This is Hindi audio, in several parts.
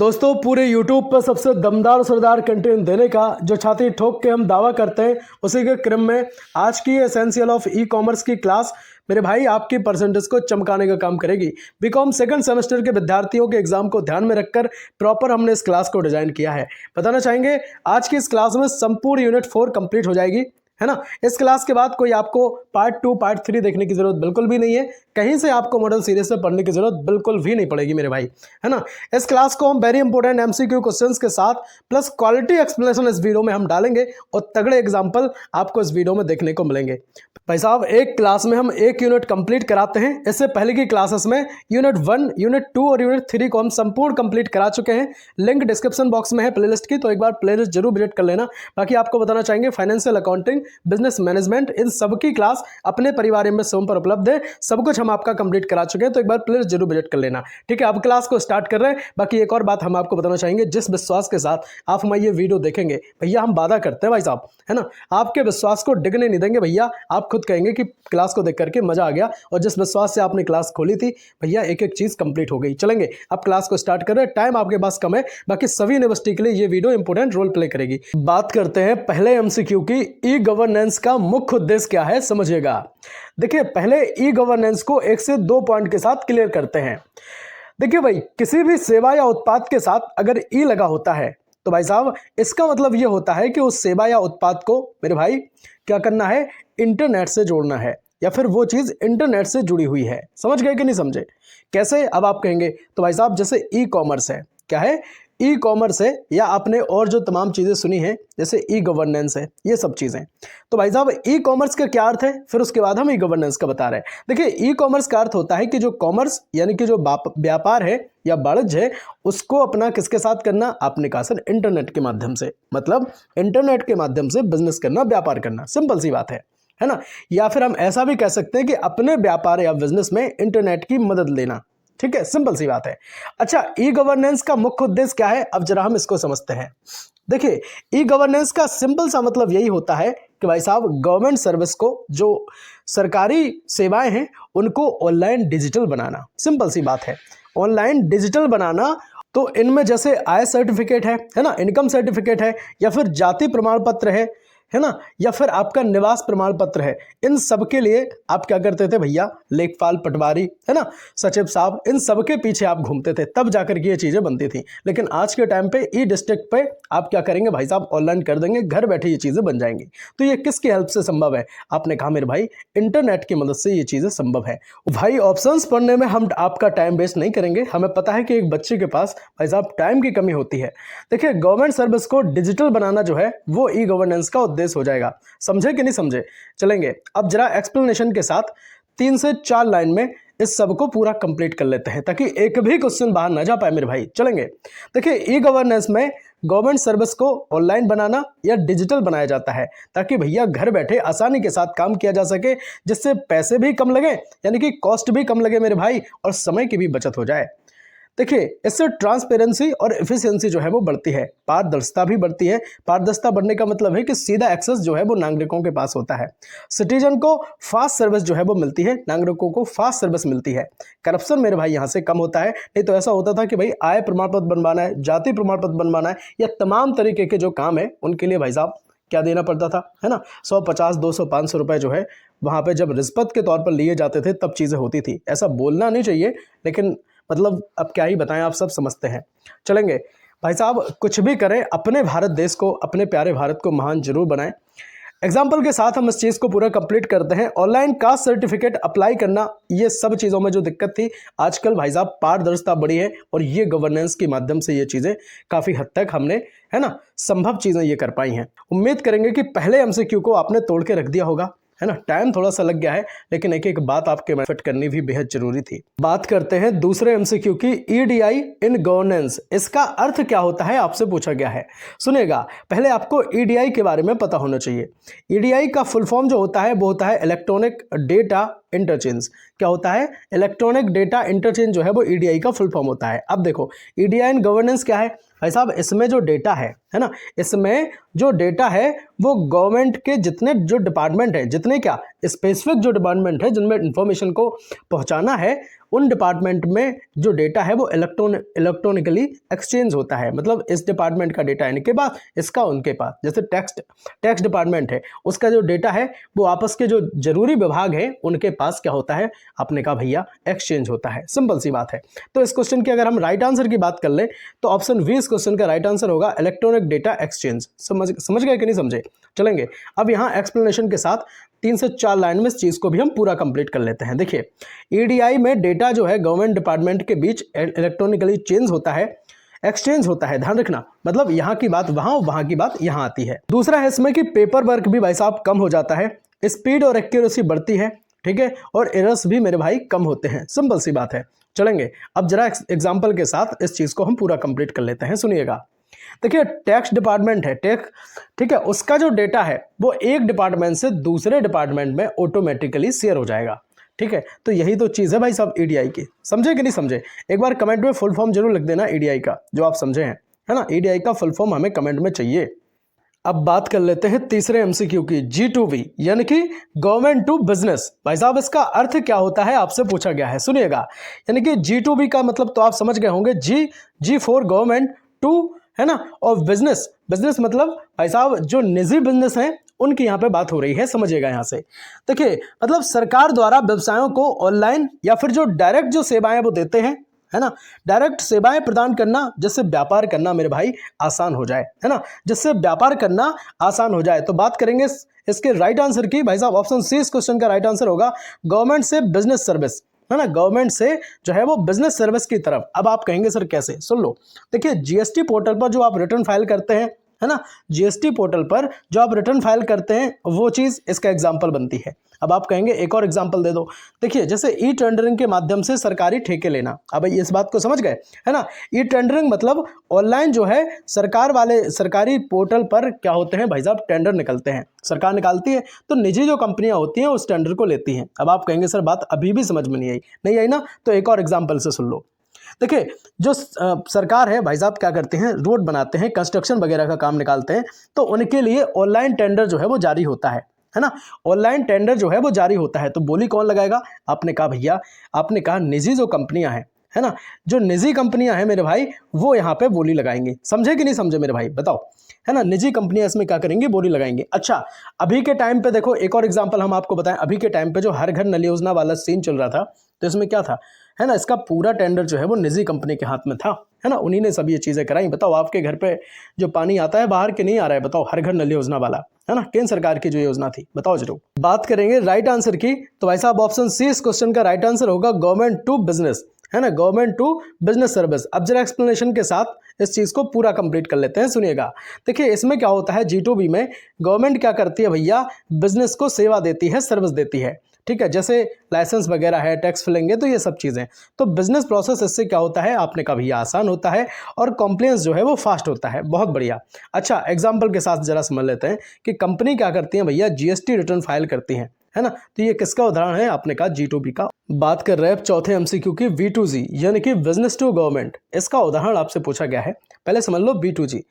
दोस्तों पूरे YouTube पर सबसे दमदार और सरदार कंटेंट देने का जो छाती ठोक के हम दावा करते हैं, उसी के क्रम में आज की एसेंशियल ऑफ ई कॉमर्स की क्लास मेरे भाई आपकी परसेंटेज को चमकाने का काम करेगी। बीकॉम सेकंड सेमेस्टर के विद्यार्थियों के एग्जाम को ध्यान में रखकर प्रॉपर हमने इस क्लास को डिजाइन किया है। बताना चाहेंगे आज की इस क्लास में संपूर्ण यूनिट 4 कंप्लीट हो जाएगी, है ना। इस क्लास के बाद कोई आपको पार्ट 2 पार्ट 3 देखने की जरूरत बिल्कुल भी नहीं है। कहीं से आपको मॉडल सीरीज से पढ़ने की जरूरत बिल्कुल भी नहीं पड़ेगी मेरे भाई, है ना। इस क्लास को हम वेरी इंपॉर्टेंट एमसीक्यू क्वेश्चंस के साथ प्लस क्वालिटी एक्सप्लेनेशन इस वीडियो में हम डालेंगे और तगड़े एग्जांपल आपको इस वीडियो में देखने को मिलेंगे। भाई साहब एक क्लास में हम एक यूनिट कंप्लीट कराते हैं। इससे पहले की क्लासेस में यूनिट 1, यूनिट 2 और यूनिट 3 को हम संपूर्ण कंप्लीट करा चुके हैं। लिंक डिस्क्रिप्शन बॉक्स में है प्लेलिस्ट की, तो एक बार प्लेलिस्ट जरूर विजिट कर लेना। बाकी आपको बताना चाहेंगे फाइनेंशियल अकाउंटिंग, बिजनेस मैनेजमेंट, इन सबकी क्लास अपने परिवार में सोम पर उपलब्ध है। सब कुछ हम आपका कंप्लीट करा चुके हैं, तो एक बार प्लेलिस्ट जरूर विजिट कर लेना। ठीक है, अब क्लास को स्टार्ट कर रहे हैं। बाकी एक और बात हम आपको बताना चाहेंगे, जिस विश्वास के साथ आप हमारी ये वीडियो देखेंगे भैया, हम वादा करते हैं भाई साहब, है ना, आपके विश्वास को डिगने नहीं देंगे भैया। आप खुद कहेंगे कि क्लास को देख करके मजा आ गया, और जिस विश्वास से आपने क्लास खोली थी भैया, एक एक चीज कंप्लीट हो गई। चलेंगे अब क्लास को स्टार्ट कर रहे हैं। टाइम आपके पास कम है, बाकी सभी यूनिवर्सिटी के लिए ये वीडियो इंपोर्टेंट रोल प्ले करेगी। बात करते हैं पहले एमसीक्यू की, ई गवर्नेंस का मुख्य उद्देश्य क्या है समझिएगा। देखिए पहले ई गवर्नेंस को 1 से 2 पॉइंट के साथ क्लियर करते हैं। देखिए भाई, किसी भी सेवा या उत्पाद के साथ अगर ई लगा होता है तो भाई साहब इसका मतलब यह होता है कि उस सेवा या उत्पाद को मेरे भाई क्या करना है, इंटरनेट से जोड़ना है, या फिर वो चीज इंटरनेट से जुड़ी हुई है। समझ गए कि नहीं समझे? कैसे? अब आप कहेंगे तो भाई साहब जैसे ई कॉमर्स है, क्या है, ई कॉमर्स है, या आपने और जो तमाम चीजें सुनी हैं जैसे ई गवर्नेंस है, ये सब चीजें। तो भाई साहब ई कॉमर्स का क्या अर्थ है, फिर उसके बाद हम ई गवर्नेंस का बता रहे हैं। देखिए ई कॉमर्स का अर्थ होता है कि जो कॉमर्स यानी कि जो व्यापार है या वाणिज्य है, उसको अपना किसके साथ करना, आपने कहा सर इंटरनेट के माध्यम से, मतलब इंटरनेट के माध्यम से बिजनेस करना, व्यापार करना। सिंपल सी बात है ना। या फिर हम ऐसा भी कह सकते हैं कि अपने व्यापार या बिजनेस में इंटरनेट की मदद लेना। ठीक है, सिंपल सी बात है। अच्छा, ई गवर्नेंस का मुख्य उद्देश्य क्या है, अब जरा हम इसको समझते हैं। देखिए ई गवर्नेंस का सिंपल सा मतलब यही होता है कि भाई साहब गवर्नमेंट सर्विस को, जो सरकारी सेवाएं हैं, उनको ऑनलाइन डिजिटल बनाना। सिंपल सी बात है, ऑनलाइन डिजिटल बनाना। तो इनमें जैसे आय सर्टिफिकेट है ना, इनकम सर्टिफिकेट है, या फिर जाति प्रमाण पत्र है ना, या फिर आपका निवास प्रमाण पत्र है, इन सब के लिए आप क्या करते थे भैया, लेखपाल, पटवारी, है ना, सचिव साहब, इन सब के पीछे आप घूमते थे, तब जाकर के ये चीजें बनती थी। लेकिन आज के टाइम पे ई डिस्ट्रिक्ट पे आप क्या करेंगे भाई साहब, ऑनलाइन कर देंगे, घर बैठे ये चीजें बन जाएंगी। तो ये किसकी हेल्प से संभव है? आपने कहा मेरे भाई इंटरनेट की मदद से ये चीजें संभव है। भाई ऑप्शंस पढ़ने में हम आपका टाइम वेस्ट नहीं करेंगे। हमें पता है कि एक बच्चे के पास भाई साहब टाइम की कमी होती है। देखिए गवर्नमेंट सर्विस को डिजिटल बनाना जो है वो ई गवर्नेंस का उद्देश्य हो जाएगा। समझे कि नहीं समझे? चलेंगे अब जरा एक्सप्लेनेशन के साथ 3 से 4 लाइन में इस सब को पूरा कंप्लीट कर लेते हैं, ताकि एक भी क्वेश्चन बाहर ना जा पाए मेरे भाई। चलेंगे, देखिए ई गवर्नेंस में गवर्नमेंट सर्विस को ऑनलाइन बनाना या डिजिटल बनाया जाता है, ताकि भैया घर बैठे आसानी के साथ काम किया जा सके, जिससे पैसे भी कम लगे, यानी कि कॉस्ट भी कम लगे मेरे भाई, और समय की भी बचत हो जाए। देखिए इससे ट्रांसपेरेंसी और एफिशिएंसी जो है वो बढ़ती है, पारदर्शिता भी बढ़ती है। पारदर्शिता बढ़ने का मतलब है कि सीधा एक्सेस जो है वो नागरिकों के पास होता है। सिटीजन को फास्ट सर्विस जो है वो मिलती है, नागरिकों को फास्ट सर्विस मिलती है। करप्शन मेरे भाई यहाँ से कम होता है। नहीं तो ऐसा होता था कि भाई आय प्रमाण पत्र बनवाना है, जाति प्रमाण पत्र बनवाना है, या तमाम तरीके के जो काम है उनके लिए भाई साहब क्या देना पड़ता था, है ना, 150, 200, 500 रुपए जो है वहां पे जब रिश्वत के तौर पर लिए जाते थे, तब चीजें होती थी। ऐसा बोलना नहीं चाहिए, लेकिन मतलब अब क्या ही बताएं, आप सब समझते हैं। चलेंगे भाई साहब, कुछ भी करें अपने भारत देश को, अपने प्यारे भारत को महान जरूर बनाएं। एग्जाम्पल के साथ हम इस चीज को पूरा कंप्लीट करते हैं। ऑनलाइन कास्ट सर्टिफिकेट अप्लाई करना, ये सब चीजों में जो दिक्कत थी, आजकल भाई साहब पारदर्शिता बढ़ी है, और ये गवर्नेंस के माध्यम से ये चीजें काफी हद तक हमने, है ना, संभव चीजें ये कर पाई हैं। उम्मीद करेंगे कि पहले एमसीक्यू को आपने तोड़ के रख दिया होगा, है ना। टाइम थोड़ा सा लग गया है, लेकिन एक एक बात आपके में फिट करनी भी बेहद जरूरी थी। बात करते हैं दूसरे एमसीक्यू की, ईडीआई इन गवर्नेंस। इसका अर्थ क्या होता है आपसे पूछा गया है। सुनेगा, पहले आपको ईडीआई के बारे में पता होना चाहिए। ईडीआई का फुल फॉर्म जो होता है वो होता है इलेक्ट्रॉनिक डेटा इंटरचेंज। क्या होता है? इलेक्ट्रॉनिक डेटा इंटरचेंज जो है वो ईडीआई का फुल फॉर्म होता है। अब देखो ईडीआई इन गवर्नेंस क्या है भाई साहब, इसमें जो डेटा है ना, इसमें जो डेटा है वो गवर्नमेंट के जितने जो डिपार्टमेंट है, जितने क्या स्पेसिफिक जो डिपार्टमेंट है जिनमें इंफॉर्मेशन को पहुंचाना है, उन डिपार्टमेंट में जो डेटा है वो इलेक्ट्रॉनिकली एक्सचेंज होता है। मतलब इस डिपार्टमेंट का डेटा इनके पास, इसका उनके पास। जैसे टैक्स डिपार्टमेंट है, उसका जो डेटा है वो आपस के जो जरूरी विभाग है उनके पास क्या होता है, आपने कहा भैया एक्सचेंज होता है। सिंपल सी बात है। तो इस क्वेश्चन की अगर हम राइट आंसर की बात कर ले तो ऑप्शन बी इस क्वेश्चन का राइट आंसर होगा, इलेक्ट्रॉनिक डेटा एक्सचेंज। समझ गए कि नहीं समझे? चलेंगे अब यहाँ एक्सप्लेनेशन के साथ 3 से 4 लाइन में इस चीज को भी हम पूरा कंप्लीट कर लेते हैं। देखिए, ईडीआई में डेटा जो है गवर्नमेंट डिपार्टमेंट के बीच इलेक्ट्रॉनिकली चेंज होता है, एक्सचेंज होता है। ध्यान रखना, मतलब यहाँ की बात वहां, वहां की बात यहाँ आती है। दूसरा है इसमें कि पेपर वर्क भी भाई साहब कम हो जाता है, स्पीड और एक्यूरेसी बढ़ती है, ठीक है, और एरर्स भी मेरे भाई कम होते हैं। सिंपल सी बात है। चलेंगे अब जरा एग्जाम्पल के साथ इस चीज को हम पूरा कंप्लीट कर लेते हैं। सुनिएगा, देखिए टैक्स डिपार्टमेंट है, ठीक है, उसका जो डेटा है वो एक डिपार्टमेंट से दूसरे डिपार्टमेंट में ऑटोमेटिकली शेयर हो जाएगा, ठीक है। तो यही तो चीज़ है भाई साहब ईडीआई की। समझे कि नहीं समझे? एक बार कमेंट में फुल फॉर्म जरूर लिख देना ईडीआई का, जो आप समझे हैं, है ना। ईडीआई का फुल फॉर्म हमें कमेंट में चाहिए। अब बात कर लेते हैं तीसरे एमसीक्यू की, G2B यानी कि गवर्नमेंट टू बिजनेस। भाई साहब इसका अर्थ क्या होता है आपसे पूछा गया है। सुनिएगा, यानी कि G2B का मतलब तो आप समझ गए होंगे, जी फॉर गवर्नमेंट, टू है ना, और बिजनेस मतलब भाई साहब जो निजी बिजनेस हैं उनकी यहाँ पे बात हो रही है। समझिएगा यहाँ से, देखिए मतलब सरकार द्वारा व्यवसायों को ऑनलाइन या फिर जो डायरेक्ट जो सेवाएं वो देते हैं, है ना, डायरेक्ट सेवाएं प्रदान करना, जिससे व्यापार करना मेरे भाई आसान हो जाए, है ना, जिससे व्यापार करना आसान हो जाए। तो बात करेंगे इसके राइट आंसर की। भाई साहब ऑप्शन सी इस क्वेश्चन का राइट आंसर होगा, गवर्नमेंट से बिजनेस सर्विस, है ना, गवर्नमेंट से जो है वो बिजनेस सर्विस की तरफ। अब आप कहेंगे सर कैसे? सुन लो, देखिए जीएसटी पोर्टल पर जो आप रिटर्न फाइल करते हैं, है ना, जीएसटी पोर्टल पर जो आप रिटर्न फाइल करते हैं वो चीज़ इसका एग्जाम्पल बनती है। अब आप कहेंगे एक और एग्जाम्पल दे दो। देखिए जैसे ई टेंडरिंग के माध्यम से सरकारी ठेके लेना। अब इस बात को समझ गए, है ना। ई टेंडरिंग मतलब ऑनलाइन जो है सरकार वाले सरकारी पोर्टल पर क्या होते हैं भाई साहब, टेंडर निकलते हैं, सरकार निकालती है, तो निजी जो कंपनियां होती हैं उस टेंडर को लेती हैं। अब आप कहेंगे सर बात अभी भी समझ में नहीं आई ना, तो एक और एग्जाम्पल से सुन लो। देखिए जो सरकार है भाई साहब क्या करते हैं, रोड बनाते हैं, कंस्ट्रक्शन वगैरह का काम निकालते हैं, तो उनके लिए ऑनलाइन टेंडर जो है वो जारी होता है ना, ऑनलाइन टेंडर जो है वो जारी होता है। तो बोली कौन लगाएगा? आपने कहा भैया, आपने कहा निजी जो कंपनियां हैं, है ना, जो निजी कंपनियां हैं मेरे भाई वो यहाँ पे बोली लगाएंगी। समझे कि नहीं समझे मेरे भाई, बताओ, है ना, निजी कंपनियां इसमें क्या करेंगी, बोली लगाएंगी। अच्छा अभी के टाइम पे देखो, एक और एग्जांपल हम आपको बताएं, अभी के टाइम पे जो हर घर नल योजना वाला सीन चल रहा था, तो इसमें क्या था, है ना, इसका पूरा टेंडर जो है वो निजी कंपनी के हाथ में था, है ना, उन्हीं ने सब ये चीजें कराई। बताओ आपके घर पे जो पानी आता है बाहर के नहीं आ रहा है, बताओ, हर घर नल योजना वाला, है ना, केंद्र सरकार की जो योजना थी, बताओ जरूर। बात करेंगे राइट आंसर की, तो भाई साहब ऑप्शन सी इस क्वेश्चन का राइट आंसर होगा, गवर्नमेंट टू बिजनेस, है ना, गवर्नमेंट टू बिजनेस सर्विस। अब जरा एक्सप्लेनेशन के साथ इस चीज को पूरा कंप्लीट कर लेते हैं। सुनिएगा, देखिए इसमें क्या होता है, G2B में गवर्नमेंट क्या करती है भैया, बिजनेस को सेवा देती है, सर्विस देती है, ठीक है, जैसे लाइसेंस वगैरह है, टैक्स फिलेंगे, तो ये सब चीज़ें। तो बिजनेस प्रोसेस इससे क्या होता है, आपने कहा भैया आसान होता है, और कॉम्प्लायंस जो है वो फास्ट होता है। बहुत बढ़िया। अच्छा एग्जाम्पल के साथ जरा समझ लेते हैं कि कंपनी क्या करती है भैया, जीएसटी रिटर्न फाइल करती हैं, है ना। तो ये किसका उदाहरण है, आपने कहा G2B का। बात कर रहे हैं चौथे एमसीक्यू की, V2G यानी कि बिजनेस टू गवर्नमेंट। इसका उदाहरण आपसे पूछा गया है, पहले समझ लो B2G,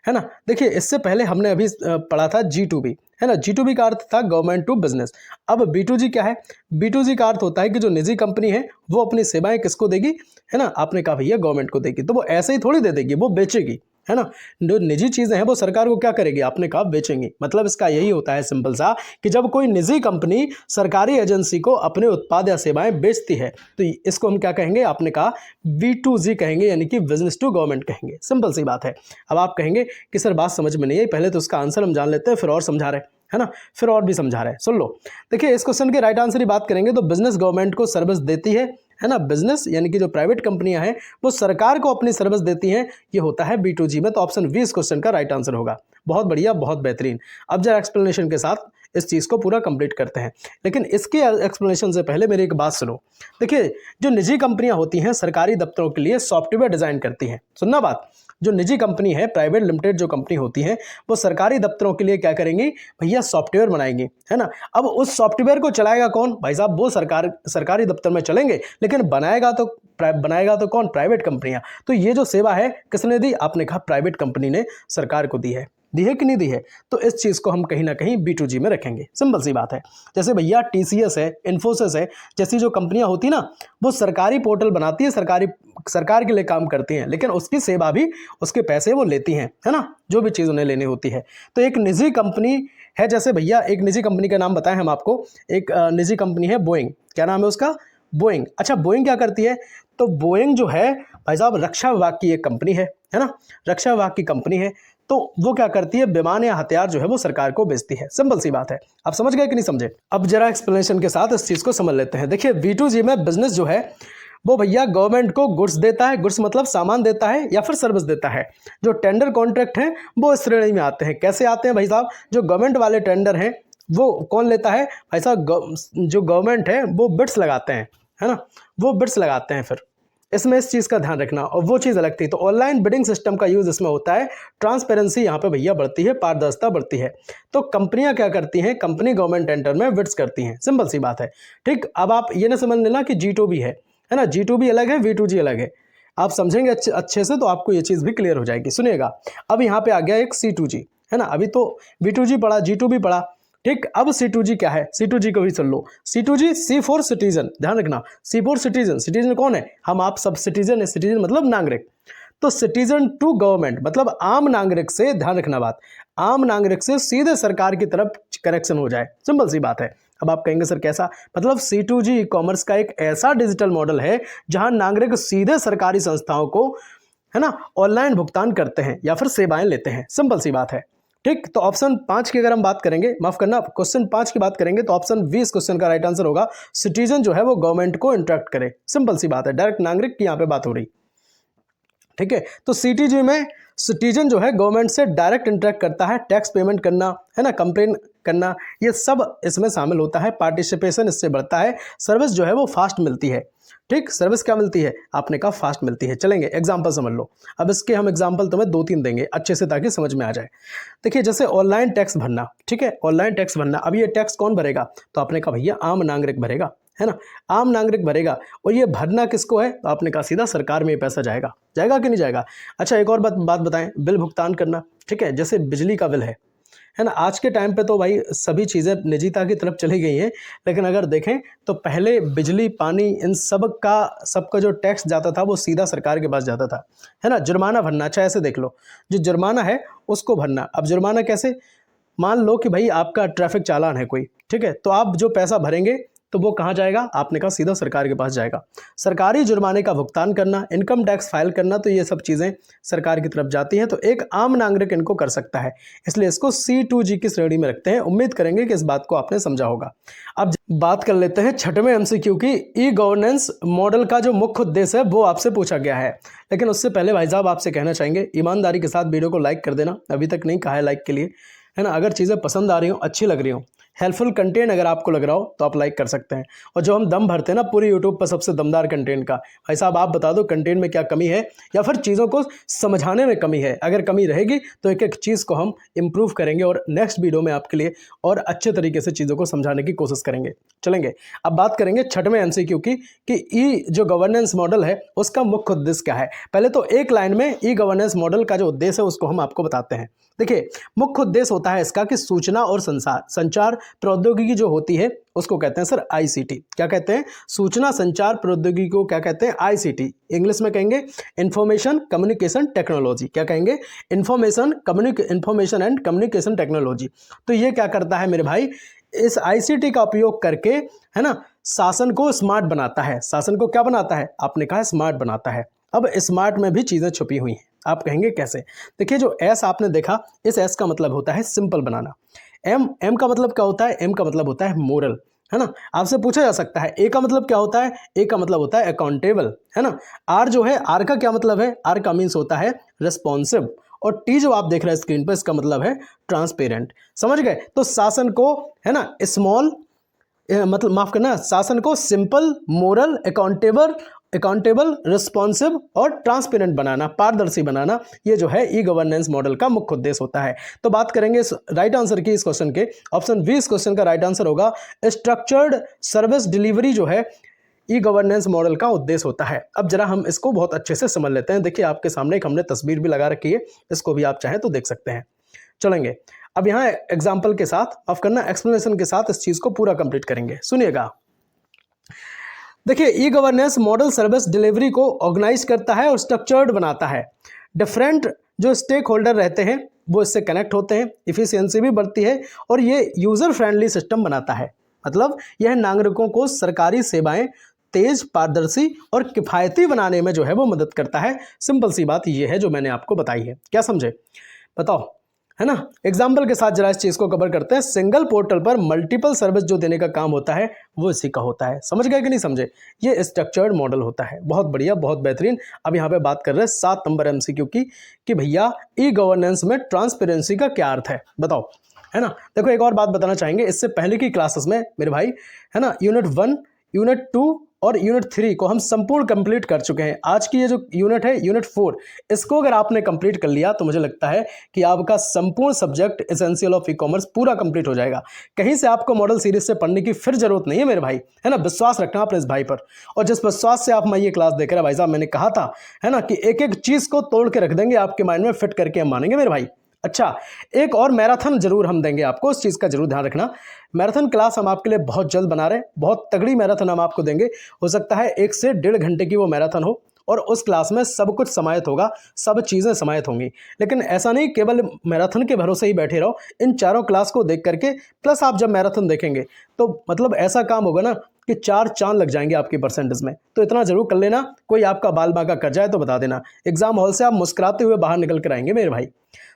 है ना। देखिए इससे पहले हमने अभी पढ़ा था G2B, है ना, G2B का अर्थ था गवर्नमेंट टू बिजनेस। अब B2G क्या है, B2G का अर्थ होता है कि जो निजी कंपनी है वो अपनी सेवाएं किसको देगी, है ना, आपने कहा भैया गवर्नमेंट को देगी। तो वो ऐसे ही थोड़ी दे देगी, वो बेचेगी, है ना। जो निजी चीजें हैं वो सरकार को क्या करेगी, आपने कहा बेचेंगी। मतलब इसका यही होता है सिंपल सा, कि जब कोई निजी कंपनी सरकारी एजेंसी को अपने उत्पाद या सेवाएं बेचती है तो इसको हम क्या कहेंगे, आपने कहा V2G कहेंगे, यानी कि बिजनेस टू गवर्नमेंट कहेंगे। सिंपल सी बात है। अब आप कहेंगे कि सर बात समझ में नहीं आई, पहले तो उसका आंसर हम जान लेते हैं, फिर और समझा रहे, है ना, फिर और भी समझा रहे हैं। सुन लो, देखिए इस क्वेश्चन के राइट आंसर की बात करेंगे तो बिजनेस गवर्नमेंट को सर्विस देती है ना, बिजनेस यानी कि जो प्राइवेट कंपनियां हैं वो सरकार को अपनी सर्विस देती हैं, ये होता है B2G में। तो ऑप्शन बी इस क्वेश्चन का राइट आंसर होगा। बहुत बढ़िया, बहुत बेहतरीन। अब जरा एक्सप्लेनेशन के साथ इस चीज़ को पूरा कंप्लीट करते हैं, लेकिन इसके एक्सप्लेनेशन से पहले मेरी एक बात सुनो। देखिए जो निजी कंपनियां होती हैं सरकारी दफ्तरों के लिए सॉफ्टवेयर डिजाइन करती हैं। सुनना बात, जो निजी कंपनी है, प्राइवेट लिमिटेड जो कंपनी होती है, वो सरकारी दफ्तरों के लिए क्या करेंगी भैया, सॉफ्टवेयर बनाएंगी, है ना। अब उस सॉफ्टवेयर को चलाएगा कौन भाई साहब, वो सरकारी दफ्तर में चलेंगे, लेकिन बनाएगा तो कौन, प्राइवेट कंपनियां। तो ये जो सेवा है किसने दी, आपने कहा प्राइवेट कंपनी ने सरकार को दी है। दी है कि नहीं दी है? तो इस चीज़ को हम कहीं ना कहीं B2G में रखेंगे। सिंपल सी बात है। जैसे भैया TCS है, इन्फोसिस है, जैसी जो कंपनियां होती ना, वो सरकारी पोर्टल बनाती है, सरकार के लिए काम करती हैं, लेकिन उसकी सेवा भी, उसके पैसे वो लेती हैं, है ना, जो भी चीज़ उन्हें लेनी होती है। तो एक निजी कंपनी है, जैसे भैया एक निजी कंपनी का नाम बताएं हम आपको, एक निजी कंपनी है बोइंग। क्या नाम है उसका? बोइंग। अच्छा, बोइंग क्या करती है? तो बोइंग जो है भाई साहब रक्षा विभाग की एक कंपनी है ना, रक्षा विभाग की कंपनी है। तो वो क्या करती है? विमान या हथियार जो है वो सरकार को बेचती है। सिंपल सी बात है। आप समझ गए कि नहीं समझे? अब जरा एक्सप्लेनेशन के साथ इस चीज़ को समझ लेते हैं। देखिए B2G में बिजनेस जो है वो भैया गवर्नमेंट को गुड्स देता है, गुड्स मतलब सामान देता है या फिर सर्विस देता है। जो टेंडर कॉन्ट्रैक्ट हैं वो इस श्रेणी में आते हैं। कैसे आते हैं भाई साहब? जो गवर्नमेंट वाले टेंडर हैं वो कौन लेता है भाई साहब? जो गवर्नमेंट है वो बिड्स लगाते हैं, है ना, वो बिड्स लगाते हैं। फिर इसमें इस चीज़ का ध्यान रखना, और वो चीज़ अलग थी। तो ऑनलाइन बिडिंग सिस्टम का यूज़ इसमें होता है। ट्रांसपेरेंसी यहाँ पे भैया बढ़ती है, पारदर्शिता बढ़ती है। तो कंपनियां क्या करती हैं? कंपनी गवर्नमेंट टेंडर में बिड्स करती हैं। सिंपल सी बात है। ठीक, अब आप ये ना समझ लेना कि G2B है ना, G2B अलग है, V2G अलग है। आप समझेंगे अच्छे से तो आपको ये चीज़ भी क्लियर हो जाएगी। सुनिएगा, अब यहाँ पे आ गया एक C2G, है ना। अभी तो V2G पढ़ा, G2B पढ़ा, ठीक। अब C2G क्या है? C2G को भी सुन लो। C2G C फॉर सिटीजन, ध्यान रखना, C फॉर सिटीजन। सिटीजन कौन है? हम आप सब सिटीजन है। सिटीजन मतलब नागरिक। तो सिटीजन टू गवर्नमेंट मतलब आम नागरिक से, ध्यान रखना बात, आम नागरिक से सीधे सरकार की तरफ कनेक्शन हो जाए। सिंपल सी बात है। अब आप कहेंगे सर कैसा? मतलब C2G ई कॉमर्स का एक ऐसा डिजिटल मॉडल है जहां नागरिक सीधे सरकारी संस्थाओं को, है ना, ऑनलाइन भुगतान करते हैं या फिर सेवाएं लेते हैं। सिंपल सी बात है। ठीक, तो ऑप्शन 5 की अगर हम बात करेंगे, माफ करना, क्वेश्चन 5 की बात करेंगे तो ऑप्शन 20 क्वेश्चन का राइट आंसर होगा। सिटीजन जो है वो गवर्नमेंट को इंटरेक्ट करे। सिंपल सी बात है, डायरेक्ट नागरिक की यहाँ पे बात हो रही। ठीक है, तो C2G में सिटीजन जो है गवर्नमेंट से डायरेक्ट इंटरेक्ट करता है, टैक्स पेमेंट करना, है ना, कंप्लेन करना, ये सब इसमें शामिल होता है। पार्टिसिपेशन इससे बढ़ता है। सर्विस जो है वो फास्ट मिलती है। ठीक, सर्विस क्या मिलती है? आपने कहा फास्ट मिलती है। चलेंगे एग्जांपल समझ लो। अब इसके हम एग्जांपल तुम्हें 2-3 देंगे अच्छे से ताकि समझ में आ जाए। देखिए जैसे ऑनलाइन टैक्स भरना, ठीक है, ऑनलाइन टैक्स भरना। अब ये टैक्स कौन भरेगा? तो आपने कहा भैया आम नागरिक भरेगा, है ना, आम नागरिक भरेगा। और ये भरना किसको है? तो आपने कहा सीधा सरकार में ये पैसा जाएगा। जाएगा कि नहीं जाएगा? अच्छा, एक और बात बताएं, बिल भुगतान करना। ठीक है, जैसे बिजली का बिल है ना। आज के टाइम पे तो भाई सभी चीज़ें निजीता की तरफ चली गई हैं, लेकिन अगर देखें तो पहले बिजली, पानी, इन सबका जो टैक्स जाता था वो सीधा सरकार के पास जाता था, है ना। जुर्माना भरना, अच्छा ऐसे देख लो, जो जुर्माना है उसको भरना। अब जुर्माना कैसे? मान लो कि भाई आपका ट्रैफिक चालान है कोई, ठीक है, तो आप जो पैसा भरेंगे तो वो कहाँ जाएगा? आपने कहा सीधा सरकार के पास जाएगा। सरकारी जुर्माने का भुगतान करना, इनकम टैक्स फाइल करना, तो ये सब चीज़ें सरकार की तरफ जाती हैं। तो एक आम नागरिक इनको कर सकता है, इसलिए इसको C2G की श्रेणी में रखते हैं। उम्मीद करेंगे कि इस बात को आपने समझा होगा। अब बात कर लेते हैं 6वें MCQ की। ई गवर्नेंस मॉडल का जो मुख्य उद्देश्य है वो आपसे पूछा गया है, लेकिन उससे पहले भाई साहब आपसे कहना चाहेंगे ईमानदारी के साथ वीडियो को लाइक कर देना। अभी तक नहीं कहा है लाइक के लिए, है ना। अगर चीज़ें पसंद आ रही हो, अच्छी लग रही हो, हेल्पफुल कंटेंट अगर आपको लग रहा हो तो आप लाइक कर सकते हैं। और जो हम दम भरते हैं ना पूरी यूट्यूब पर सबसे दमदार कंटेंट का, भाई साहब आप बता दो कंटेंट में क्या कमी है या फिर चीज़ों को समझाने में कमी है। अगर कमी रहेगी तो एक एक चीज़ को हम इम्प्रूव करेंगे और नेक्स्ट वीडियो में आपके लिए और अच्छे तरीके से चीज़ों को समझाने की कोशिश करेंगे। चलेंगे, अब बात करेंगे 6वें MCQ की कि ई जो गवर्नेंस मॉडल है उसका मुख्य उद्देश्य क्या है। पहले तो एक लाइन में ई गवर्नेंस मॉडल का जो उद्देश्य है उसको हम आपको बताते हैं। देखिए, मुख्य उद्देश्य होता है इसका कि सूचना और संचार प्रौद्योगिकी जो होती है उसको कहते हैं सर ICT। क्या कहते हैं? सूचना संचार प्रौद्योगिकी को क्या कहते हैं? ICT। इंग्लिश में कहेंगे इंफॉर्मेशन कम्युनिकेशन टेक्नोलॉजी। क्या कहेंगे? Information and communication technology. तो ये क्या करता है मेरे भाई? इस ICT का उपयोग करके, है ना, शासन को स्मार्ट बनाता है। शासन को क्या बनाता है? आपने कहा स्मार्ट बनाता है। अब स्मार्ट में भी चीज़ें छुपी हुई हैं। आप कहेंगे कैसे? देखिए, जो एस आपने देखा, इस एस का मतलब होता है सिंपल बनाना। एम का मतलब क्या होता है? एम का मतलब होता है मोरल, है ना। आपसे पूछा जा सकता है ए का मतलब क्या होता है? ए का मतलब होता है अकाउंटेबल, है ना। आर जो है, आर का क्या मतलब है? आर का मीन्स होता है रिस्पॉन्सिव। और टी जो आप देख रहे हैं स्क्रीन पर, इसका मतलब है ट्रांसपेरेंट। समझ गए? तो शासन को, है ना, स्मॉल मतलब माफ करना, शासन को सिंपल, मोरल, अकाउंटेबल, रिस्पॉन्सिव और ट्रांसपेरेंट बनाना, पारदर्शी बनाना, ये जो है ई गवर्नेंस मॉडल का मुख्य उद्देश्य होता है। तो बात करेंगे राइट आंसर की इस क्वेश्चन के। ऑप्शन 20 क्वेश्चन का राइट आंसर होगा स्ट्रक्चर्ड सर्विस डिलीवरी जो है ई गवर्नेंस मॉडल का उद्देश्य होता है। अब जरा हम इसको बहुत अच्छे से समझ लेते हैं। देखिए आपके सामने एक हमने तस्वीर भी लगा रखी है, इसको भी आप चाहें तो देख सकते हैं। चलेंगे। अब यहाँ एग्जाम्पल के साथ ऑफ करना, एक्सप्लेनेशन के साथ इस चीज़ को पूरा कंप्लीट करेंगे। सुनिएगा, देखिए e governance model service delivery को ऑर्गेनाइज करता है और स्ट्रक्चर्ड बनाता है। डिफरेंट जो स्टेक होल्डर रहते हैं वो इससे कनेक्ट होते हैं, इफिशियंसी भी बढ़ती है और ये यूज़र फ्रेंडली सिस्टम बनाता है। मतलब यह नागरिकों को सरकारी सेवाएं तेज, पारदर्शी और किफ़ायती बनाने में जो है वो मदद करता है। सिंपल सी बात ये है जो मैंने आपको बताई है। क्या समझे, बताओ, है ना। एग्जाम्पल के साथ जरा इस चीज़ को कवर करते हैं। सिंगल पोर्टल पर मल्टीपल सर्विस जो देने का काम होता है वो इसी का होता है। समझ गए कि नहीं समझे, ये स्ट्रक्चर्ड मॉडल होता है। बहुत बढ़िया, बहुत बेहतरीन। अब यहाँ पे बात कर रहे हैं 7 नंबर MCQ की कि भैया ई गवर्नेंस में ट्रांसपेरेंसी का क्या अर्थ है, बताओ, है ना। देखो एक और बात बताना चाहेंगे, इससे पहले की क्लासेस में मेरे भाई, है ना, यूनिट 1, यूनिट 2 और यूनिट 3 को हम संपूर्ण कंप्लीट कर चुके हैं। आज की ये जो यूनिट है यूनिट 4, इसको अगर आपने कंप्लीट कर लिया तो मुझे लगता है कि आपका संपूर्ण subject essential of e commerce पूरा कंप्लीट हो जाएगा। कहीं से आपको मॉडल सीरीज से पढ़ने की फिर जरूरत नहीं है मेरे भाई, है ना। विश्वास रखना अपने इस भाई पर, और जिस विश्वास से आप मैं ये क्लास देख रहे हैं भाई साहब, मैंने कहा था, है ना, कि एक एक चीज को तोड़ के रख देंगे आपके माइंड में, फिट करके हम मानेंगे मेरे भाई। अच्छा, एक और मैराथन जरूर हम देंगे आपको, उस चीज़ का जरूर ध्यान रखना। मैराथन क्लास हम आपके लिए बहुत जल्द बना रहे हैं, बहुत तगड़ी मैराथन हम आपको देंगे। हो सकता है 1 से 1.5 घंटे की वो मैराथन हो और उस क्लास में सब कुछ समाहित होगा, सब चीज़ें समाहित होंगी। लेकिन ऐसा नहीं केवल मैराथन के भरोसे ही बैठे रहो, इन चारों क्लास को देख करके प्लस आप जब मैराथन देखेंगे तो मतलब ऐसा काम होगा ना कि 4 चांद लग जाएंगे आपकी परसेंटेज में। तो इतना जरूर कर लेना, कोई आपका बाल बांका कर जाए तो बता देना, एग्जाम हॉल से आप मुस्कुराते हुए बाहर निकल कर आएंगे मेरे भाई।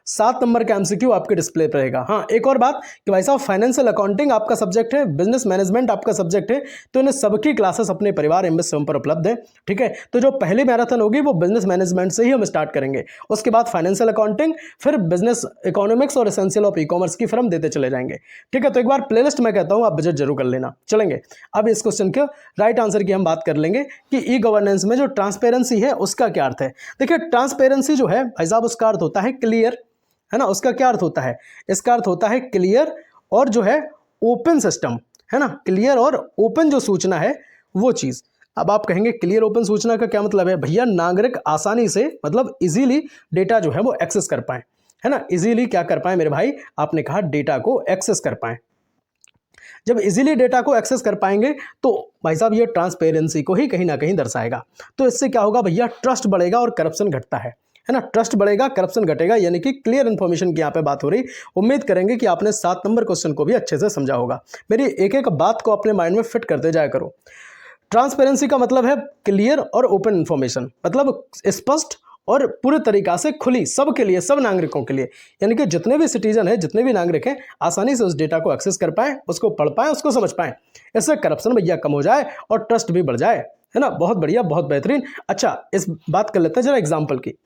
7 नंबर का MCQ आपके डिस्प्ले पर रहेगा। हाँ, एक और बात कि भाई साहब फाइनेंशियल अकाउंटिंग आपका सब्जेक्ट है, बिजनेस मैनेजमेंट आपका सब्जेक्ट है, तो इन सबकी क्लासेस अपने परिवार MS7 पर उपलब्ध है। ठीक है, तो जो पहली मैराथन होगी वो बिजनेस मैनेजमेंट से ही हम स्टार्ट करेंगे, उसके बाद फाइनेंशियल अकाउंटिंग, फिर बिजनेस इकोनॉमिक्स और एसेंशियल ऑफ ई कॉमर्स की फिर हम देते चले जाएंगे। ठीक है, तो एक बार प्लेलिस्ट मैं कहता हूँ आप विजिट जरूर कर लेना। चलेंगे, अब इस क्वेश्चन के राइट आंसर की हम बात कर लेंगे कि ई गवर्नेंस में जो ट्रांसपेरेंसी है उसका क्या अर्थ है। देखिए ट्रांसपेरेंसी जो है भाई साहब उसका अर्थ होता है क्लियर, है ना। उसका क्या अर्थ होता है, इसका अर्थ होता है क्लियर और जो है ओपन सिस्टम, है ना। क्लियर और ओपन जो सूचना है वो चीज़। अब आप कहेंगे क्लियर ओपन सूचना का क्या मतलब है, भैया नागरिक आसानी से मतलब इजीली डेटा जो है वो एक्सेस कर पाए, है ना। इजीली क्या कर पाए मेरे भाई, आपने कहा डेटा को एक्सेस कर पाए। जब इजीली डेटा को एक्सेस कर पाएंगे तो भाई साहब ये ट्रांसपेरेंसी को ही कहीं ना कहीं दर्शाएगा। तो इससे क्या होगा भैया, ट्रस्ट बढ़ेगा और करप्शन घटता है ना। ट्रस्ट बढ़ेगा, करप्शन घटेगा, यानी कि क्लियर इन्फॉर्मेशन की यहाँ पे बात हो रही। उम्मीद करेंगे कि आपने 7 नंबर क्वेश्चन को भी अच्छे से समझा होगा। मेरी एक एक बात को अपने माइंड में फिट करते जाया करो। ट्रांसपेरेंसी का मतलब है क्लियर और ओपन इन्फॉर्मेशन, मतलब स्पष्ट और पूरे तरीका से खुली सबके लिए, सब नागरिकों के लिए, यानी कि जितने भी सिटीजन हैं, जितने भी नागरिक हैं, आसानी से उस डेटा को एक्सेस कर पाएं, उसको पढ़ पाएं, उसको समझ पाएं। इससे करप्शन भैया कम हो जाए और ट्रस्ट भी बढ़ जाए, है ना। बहुत बढ़िया, बहुत बेहतरीन। अच्छा, इस बात कर लेते हैं जरा एग्जाम्पल की।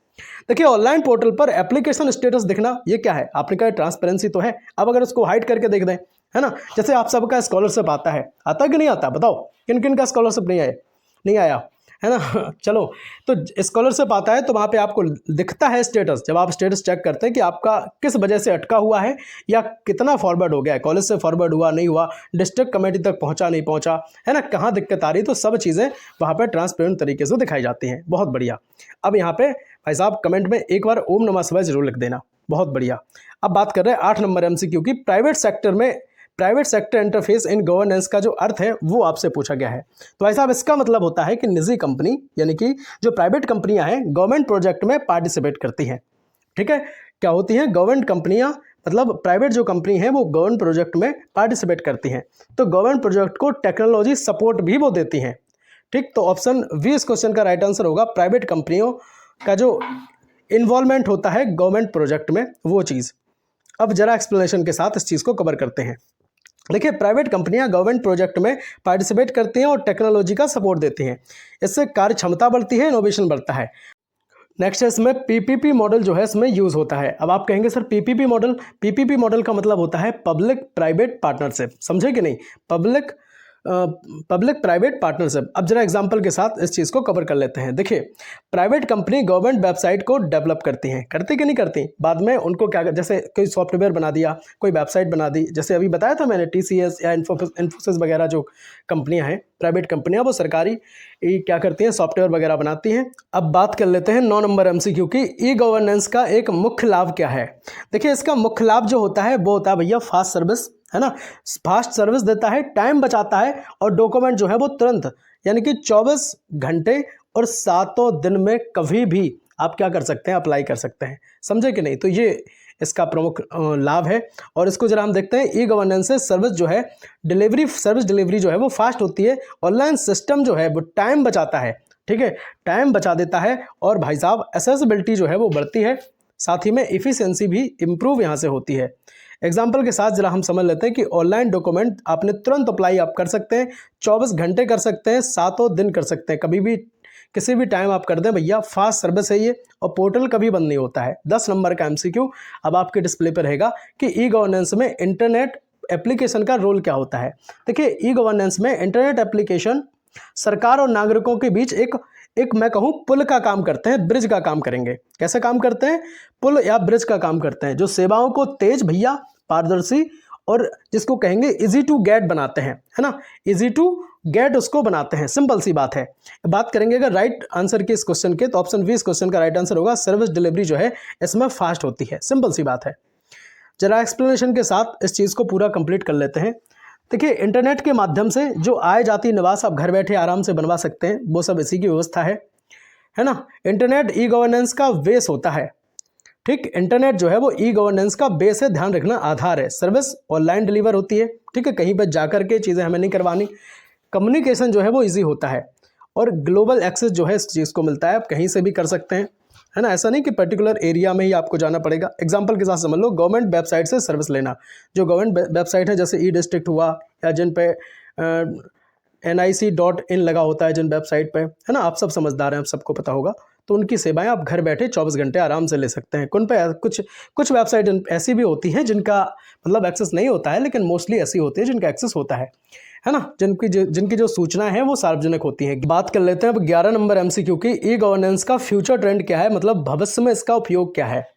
देखिए ऑनलाइन पोर्टल पर एप्लीकेशन स्टेटस दिखना, ये क्या है, आपने कहा ट्रांसपेरेंसी तो है। अब अगर उसको हाइड करके देख दें, है ना, जैसे आप सबका स्कॉलरशिप आता है, आता कि नहीं आता, बताओ किन किन का स्कॉलरशिप नहीं आया, है ना। चलो, तो स्कॉलरशिप आता है तो वहाँ पे आपको दिखता है स्टेटस। जब आप स्टेटस चेक करते हैं कि आपका किस वजह से अटका हुआ है या कितना फॉरवर्ड हो गया है, कॉलेज से फॉरवर्ड हुआ नहीं हुआ, डिस्ट्रिक्ट कमेटी तक पहुँचा नहीं पहुँचा, है ना, कहाँ दिक्कत आ रही, तो सब चीज़ें वहाँ पर ट्रांसपेरेंट तरीके से दिखाई जाती हैं। बहुत बढ़िया। अब यहाँ पे भाई साहब कमेंट में एक बार ओम नमः शिवाय जरूर लिख देना। बहुत बढ़िया। अब बात कर रहे हैं 8 नंबर MCQ की। Private sector interface in governance का जो अर्थ है वो आपसे पूछा गया है। तो भाई साहब इसका मतलब होता है कि निजी कंपनी, यानी कि जो प्राइवेट कंपनियां हैं, गवर्नमेंट प्रोजेक्ट में पार्टिसिपेट करती हैं। ठीक है, क्या होती हैं, गवर्नमेंट कंपनियां, मतलब प्राइवेट जो कंपनी है वो गवर्नमेंट प्रोजेक्ट में पार्टिसिपेट करती हैं। तो गवर्नमेंट प्रोजेक्ट को टेक्नोलॉजी सपोर्ट भी वो देती हैं। ठीक, तो ऑप्शन बी इस क्वेश्चन का राइट आंसर होगा। प्राइवेट कंपनियों का जो इन्वॉल्वमेंट होता है गवर्नमेंट प्रोजेक्ट में, वो चीज़। अब जरा एक्सप्लेनेशन के साथ इस चीज़ को कवर करते हैं। देखिए प्राइवेट कंपनियां गवर्नमेंट प्रोजेक्ट में पार्टिसिपेट करती हैं और टेक्नोलॉजी का सपोर्ट देती हैं। इससे कार्य क्षमता बढ़ती है, इनोवेशन बढ़ता है। नेक्स्ट है इसमें PPP मॉडल जो है इसमें यूज़ होता है। अब आप कहेंगे सर PPP मॉडल का मतलब होता है पब्लिक प्राइवेट पार्टनरशिप, समझे कि नहीं। Public public private partnership. अब जरा एग्जांपल के साथ इस चीज़ को कवर कर लेते हैं। देखिए, प्राइवेट कंपनी गवर्नमेंट वेबसाइट को डेवलप करती हैं, करती कि नहीं करती? बाद में उनको क्या, जैसे कोई सॉफ्टवेयर बना दिया, कोई वेबसाइट बना दी, जैसे अभी बताया था मैंने TCS या इन्फोसिस वगैरह जो कंपनियां हैं, प्राइवेट कंपनियां, वो सरकारी क्या करती हैं, सॉफ्टवेयर वगैरह बनाती हैं। अब बात कर लेते हैं 9 नंबर MCQ की, ई गवर्नेंस का एक मुख्य लाभ क्या है। देखिए, इसका मुख्य लाभ जो होता है वो होता है भैया फास्ट सर्विस, है ना। फास्ट सर्विस देता है, टाइम बचाता है, और डॉक्यूमेंट जो है वो तुरंत, यानी कि 24 घंटे और 7 दिन में कभी भी आप क्या कर सकते हैं, अप्लाई कर सकते हैं। समझे कि नहीं? तो ये इसका प्रमुख लाभ है। और इसको जरा हम देखते हैं, ई गवर्नेंस से सर्विस जो है सर्विस डिलीवरी जो है वो फास्ट होती है। ऑनलाइन सिस्टम जो है वो टाइम बचाता है, ठीक है, टाइम बचा देता है। और भाई साहब एक्सेसिबिलिटी जो है वो बढ़ती है, साथ ही में इफिशियंसी भी इम्प्रूव यहाँ से होती है। एग्जाम्पल के साथ जरा हम समझ लेते हैं कि ऑनलाइन डॉक्यूमेंट आपने तुरंत अप्लाई आप कर सकते हैं, 24 घंटे कर सकते हैं, 7 दिन कर सकते हैं, कभी भी किसी भी टाइम आप कर दें भैया, फास्ट सर्विस है ये, और पोर्टल कभी बंद नहीं होता है। 10 नंबर का MCQ अब आपके डिस्प्ले पर रहेगा कि ई गवर्नेंस में इंटरनेट एप्लीकेशन का रोल क्या होता है। देखिए, ई गवर्नेंस में इंटरनेट एप्लीकेशन सरकार और नागरिकों के बीच एक मैं कहूँ पुल का काम करते हैं, ब्रिज का काम करेंगे। कैसे काम करते हैं? पुल या ब्रिज का काम करते हैं, जो सेवाओं को तेज भैया, पारदर्शी और जिसको कहेंगे इजी टू गेट बनाते हैं, है ना, इजी टू गेट उसको बनाते हैं। सिंपल सी बात है। बात करेंगे अगर राइट आंसर की इस क्वेश्चन के, तो ऑप्शन बी इस क्वेश्चन का राइट आंसर होगा। सर्विस डिलीवरी जो है इसमें फास्ट होती है, सिंपल सी बात है। जरा एक्सप्लेनेशन के साथ इस चीज़ को पूरा कंप्लीट कर लेते हैं। देखिए, इंटरनेट के माध्यम से जो आय जाति निवास आप घर बैठे आराम से बनवा सकते हैं, वो सब इसी की व्यवस्था है ना। इंटरनेट ई गवर्नेंस का बेस होता है, ठीक। इंटरनेट जो है वो ई गवर्नेंस का बेस है, ध्यान रखना, आधार है। सर्विस ऑनलाइन डिलीवर होती है, ठीक है, कहीं पर जाकर के चीज़ें हमें नहीं करवानी। कम्युनिकेशन जो है वो इजी होता है, और ग्लोबल एक्सेस जो है इस चीज़ को मिलता है, आप कहीं से भी कर सकते हैं, है ना। ऐसा नहीं कि पर्टिकुलर एरिया में ही आपको जाना पड़ेगा। एग्जांपल के साथ समझ लो, गवर्नमेंट वेबसाइट से सर्विस लेना, जो गवर्नमेंट वेबसाइट है जैसे ई-डिस्ट्रिक्ट हुआ, या जिन पे nic.in लगा होता है जिन वेबसाइट पे, है ना, आप सब समझदार हैं, आप सबको पता होगा। तो उनकी सेवाएं आप घर बैठे 24 घंटे आराम से ले सकते हैं। कुछ वेबसाइट ऐसी भी होती हैं जिनका मतलब एक्सेस नहीं होता है, लेकिन मोस्टली ऐसी होती है जिनका एक्सेस होता है ना, जिनकी जो सूचनाएं हैं वो सार्वजनिक होती हैं। बात कर लेते हैं अब 11 नंबर MCQ की, ई गवर्नेंस का फ्यूचर ट्रेंड क्या है, मतलब भविष्य में इसका उपयोग क्या है।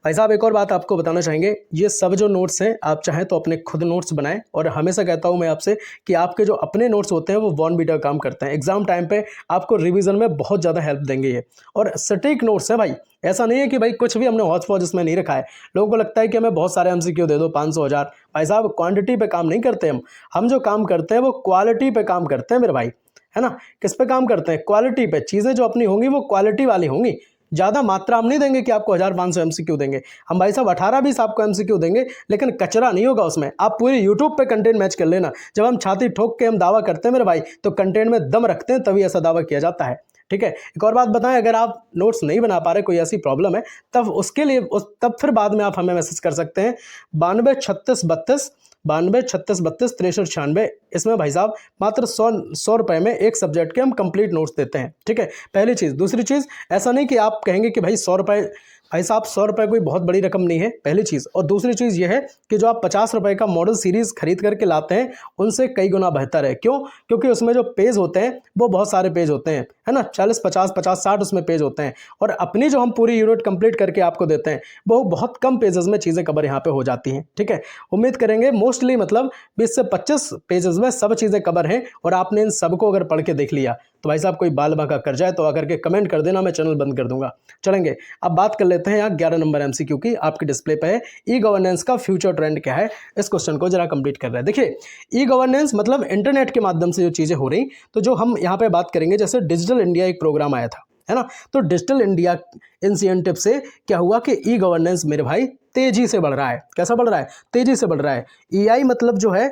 भाई साहब, एक और बात आपको बताना चाहेंगे, ये सब जो नोट्स हैं आप चाहें तो अपने खुद नोट्स बनाएं, और हमेशा कहता हूं मैं आपसे कि आपके जो अपने नोट्स होते हैं वो बॉर्न बीटा काम करते हैं। एग्जाम टाइम पे आपको रिवीजन में बहुत ज़्यादा हेल्प देंगे ये, और सटीक नोट्स हैं भाई। ऐसा नहीं है कि भाई कुछ भी हमने हौच पौच इसमें नहीं रखा है। लोगों को लगता है कि हमें बहुत सारे MCQ दे दो, 500 1000। भाई साहब, क्वांटिटी पे काम नहीं करते हम जो काम करते हैं वो क्वालिटी पे काम करते हैं मेरे भाई, है ना। किस पे काम करते हैं? क्वालिटी पे। चीज़ें जो अपनी होंगी वो क्वालिटी वाली होंगी। ज़्यादा मात्रा हम नहीं देंगे कि आपको 1500 MCQ देंगे, हम भाई साहब 18-20 आपको MCQ देंगे, लेकिन कचरा नहीं होगा उसमें। आप पूरी यूट्यूब पे कंटेंट मैच कर लेना। जब हम छाती ठोक के हम दावा करते हैं मेरे भाई, तो कंटेंट में दम रखते हैं, तभी ऐसा दावा किया जाता है, ठीक है। एक और बात बताएं, अगर आप नोट्स नहीं बना पा रहे, कोई ऐसी प्रॉब्लम है, तब उसके लिए तब फिर बाद में आप हमें मैसेज कर सकते हैं 92 36 32 92 36 32 63 96। इसमें भाई साहब मात्र 100 रुपये में एक सब्जेक्ट के हम कंप्लीट नोट्स देते हैं, ठीक है। पहली चीज़। दूसरी चीज़, ऐसा नहीं कि आप कहेंगे कि भाई 100 रुपये, भाई साहब 100 रुपये कोई बहुत बड़ी रकम नहीं है, पहली चीज़। और दूसरी चीज़ ये है कि जो आप 50 रुपये का मॉडल सीरीज़ खरीद करके लाते हैं, उनसे कई गुना बेहतर है। क्यों? क्योंकि उसमें जो पेज होते हैं वो बहुत सारे पेज होते हैं, है ना, 40 50 50 60 उसमें पेज होते हैं। और अपनी जो हम पूरी यूनिट कंप्लीट करके आपको देते हैं, वो बहुत कम पेजेस में चीज़ें कवर यहाँ पे हो जाती हैं, ठीक है। उम्मीद करेंगे मोस्टली मतलब 20 से 25 पेजेस में सब चीज़ें कवर हैं, और आपने इन सबको अगर पढ़ के देख लिया, तो भाई साहब कोई बाल बांका कर जाए तो आकर के कमेंट कर देना, मैं चैनल बंद कर दूंगा। चलेंगे, अब बात कर लेते हैं यहाँ 11 नंबर MCQ की, आपके डिस्प्ले पे है। ई गवर्नेंस का फ्यूचर ट्रेंड क्या है, इस क्वेश्चन को जरा कंप्लीट कर रहे हैं। देखिए, ई गवर्नेंस मतलब इंटरनेट के माध्यम से जो चीज़ें हो रही, तो जो हम यहाँ पे बात करेंगे, जैसे डिजिटल इंडिया एक प्रोग्राम आया था, है ना, तो डिजिटल इंडिया इनिशिएटिव से क्या हुआ कि ई गवर्नेंस मेरे भाई तेजी से बढ़ रहा है। कैसा बढ़ रहा है? तेजी से बढ़ रहा है। EI मतलब जो है,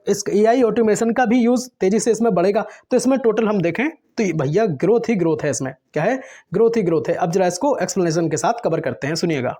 इस EI ऑटोमेशन का भी यूज़ तेजी से इसमें बढ़ेगा। तो इसमें टोटल हम देखें तो भैया ग्रोथ ही ग्रोथ है, इसमें क्या है? ग्रोथ ही ग्रोथ है। अब जरा इसको एक्सप्लेनेशन के साथ कवर करते हैं, सुनिएगा।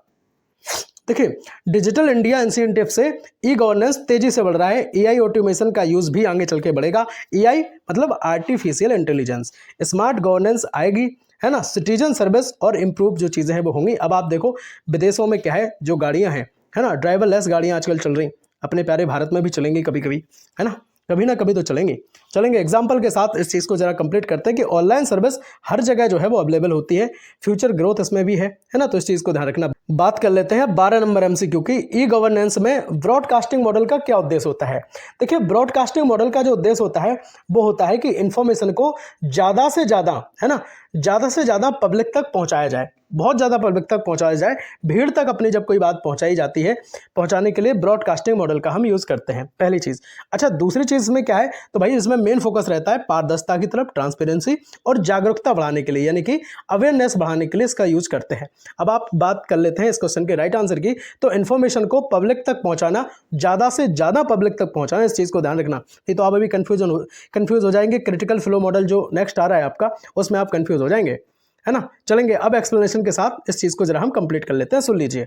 देखिए, डिजिटल इंडिया इनिशिएटिव से ई गवर्नेंस तेजी से बढ़ रहा है। EI ऑटोमेशन का यूज़ भी आगे चल के बढ़ेगा। EI मतलब आर्टिफिशियल इंटेलिजेंस, स्मार्ट गवर्नेंस आएगी, है ना, सिटीजन सर्विस और इम्प्रूव जो चीज़ें हैं वो होंगी। अब आप देखो विदेशों में क्या है, जो गाड़ियां हैं, है ना, ड्राइवरलेस गाड़ियां आजकल चल रही, अपने प्यारे भारत में भी चलेंगी कभी कभी, है ना। कभी ना कभी तो चलेंगे एग्जाम्पल के साथ इस चीज़ को जरा कंप्लीट करते हैं कि ऑनलाइन सर्विस हर जगह जो है वो अवेलेबल होती है, फ्यूचर ग्रोथ इसमें भी है ना, तो इस चीज़ को ध्यान रखना। बात कर लेते हैं 12 नंबर एमसीक्यू की, ई गवर्नेंस में ब्रॉडकास्टिंग मॉडल का क्या उद्देश्य होता है। देखिए ब्रॉडकास्टिंग मॉडल का जो उद्देश्य होता है वो होता है कि इंफॉर्मेशन को ज़्यादा से ज़्यादा, है ना, ज़्यादा से ज़्यादा पब्लिक तक पहुँचाया जाए, बहुत ज़्यादा पब्लिक तक पहुँचाया जाए, भीड़ तक अपनी जब कोई बात पहुँचाई जाती है, पहुँचाने के लिए ब्रॉडकास्टिंग मॉडल का हम यूज़ करते हैं, पहली चीज़। अच्छा दूसरी चीज़ में क्या है, तो भाई इसमें मेन फोकस रहता है पारदर्शिता की तरफ, ट्रांसपेरेंसी और जागरूकता बढ़ाने के लिए, यानी कि अवेयरनेस बढ़ाने के लिए इसका यूज़ करते हैं। अब आप बात कर लेते हैं इस क्वेश्चन के राइट आंसर की, तो इन्फॉर्मेशन को पब्लिक तक पहुँचाना, ज़्यादा से ज़्यादा पब्लिक तक पहुँचाना, इस चीज़ को ध्यान रखना, नहीं तो आप अभी कन्फ्यूज़ हो जाएंगे। क्रिटिकल फ्लो मॉडल जो नेक्स्ट आ रहा है आपका, उसमें आप कन्फ्यूज़ हो जाएंगे, है ना। चलेंगे अब एक्सप्लेनेशन के साथ इस चीज़ को जरा हम कंप्लीट कर लेते हैं, सुन लीजिए।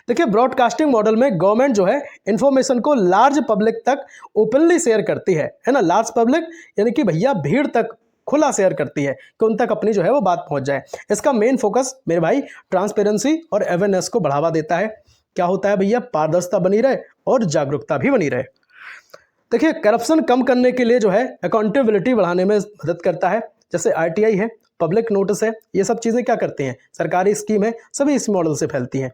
देखिए ब्रॉडकास्टिंग मॉडल में गवर्नमेंट जो है इंफॉर्मेशन को लार्ज पब्लिक तक ओपनली शेयर करती है ना, लार्ज पब्लिक यानी कि भैया भीड़ तक खुला शेयर करती है कि उन तक अपनी जो है वो बात पहुंच जाए। इसका मेन फोकस मेरे भाई ट्रांसपेरेंसी और अवेयरनेस को बढ़ावा देता है। क्या होता है भैया, पारदर्शिता बनी रहे और जागरूकता भी बनी रहे। देखिए करप्शन कम करने के लिए जो है अकाउंटेबिलिटी बढ़ाने में मदद करता है, जैसे आरटीआई है, पब्लिक नोटिस है, ये सब चीज़ें क्या करती हैं, सरकारी स्कीम है, सभी इस मॉडल से फैलती हैं,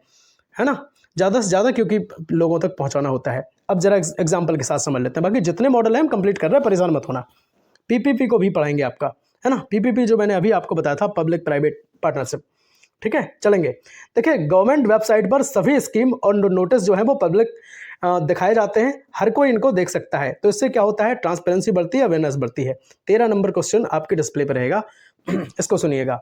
है ना, ज़्यादा से ज़्यादा, क्योंकि लोगों तक पहुंचाना होता है। अब जरा एग्जांपल के साथ समझ लेते हैं, बाकी जितने मॉडल हैं हम कंप्लीट कर रहे हैं, परेशान मत होना। पीपीपी को भी पढ़ाएंगे आपका, है ना, पीपीपी जो मैंने अभी आपको बताया था, पब्लिक प्राइवेट पार्टनरशिप, ठीक है। चलेंगे, देखिए गवर्नमेंट वेबसाइट पर सभी स्कीम और नोटिस जो है वो पब्लिक दिखाए जाते हैं, हर कोई इनको देख सकता है, तो इससे क्या होता है, ट्रांसपेरेंसी बढ़ती है, अवेयरनेस बढ़ती है। 13 नंबर क्वेश्चन आपके डिस्प्ले पर रहेगा, इसको सुनिएगा।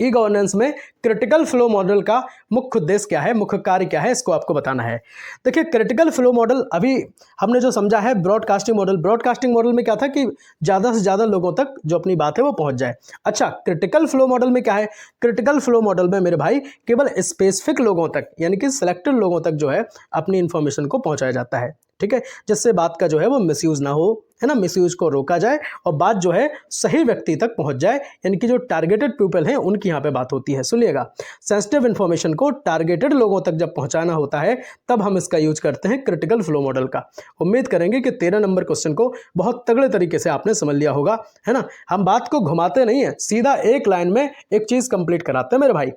ई गवर्नेंस में क्रिटिकल फ्लो मॉडल का मुख्य उद्देश्य क्या है, मुख्य कार्य क्या है, इसको आपको बताना है। देखिए क्रिटिकल फ्लो मॉडल अभी हमने जो समझा है ब्रॉडकास्टिंग मॉडल, ब्रॉडकास्टिंग मॉडल में क्या था कि ज़्यादा से ज़्यादा लोगों तक जो अपनी बात है वो पहुंच जाए। अच्छा क्रिटिकल फ्लो मॉडल में क्या है, क्रिटिकल फ्लो मॉडल में मेरे भाई केवल स्पेसिफिक लोगों तक यानी कि सिलेक्टेड लोगों तक जो है अपनी इन्फॉर्मेशन को पहुँचाया जाता है, ठीक है, जिससे बात का जो है वो मिसयूज़ ना हो, है ना, मिसयूज को रोका जाए और बात जो है सही व्यक्ति तक पहुंच जाए, यानी कि जो टारगेटेड पीपल हैं उनकी यहाँ पे बात होती है। सुनिएगा, सेंसिटिव इन्फॉर्मेशन को टारगेटेड लोगों तक जब पहुंचाना होता है तब हम इसका यूज करते हैं क्रिटिकल फ्लो मॉडल का। उम्मीद करेंगे कि 13 नंबर क्वेश्चन को बहुत तगड़े तरीके से आपने समझ लिया होगा, है ना। हम बात को घुमाते नहीं है, सीधा एक लाइन में एक चीज कंप्लीट कराते हैं मेरे भाई।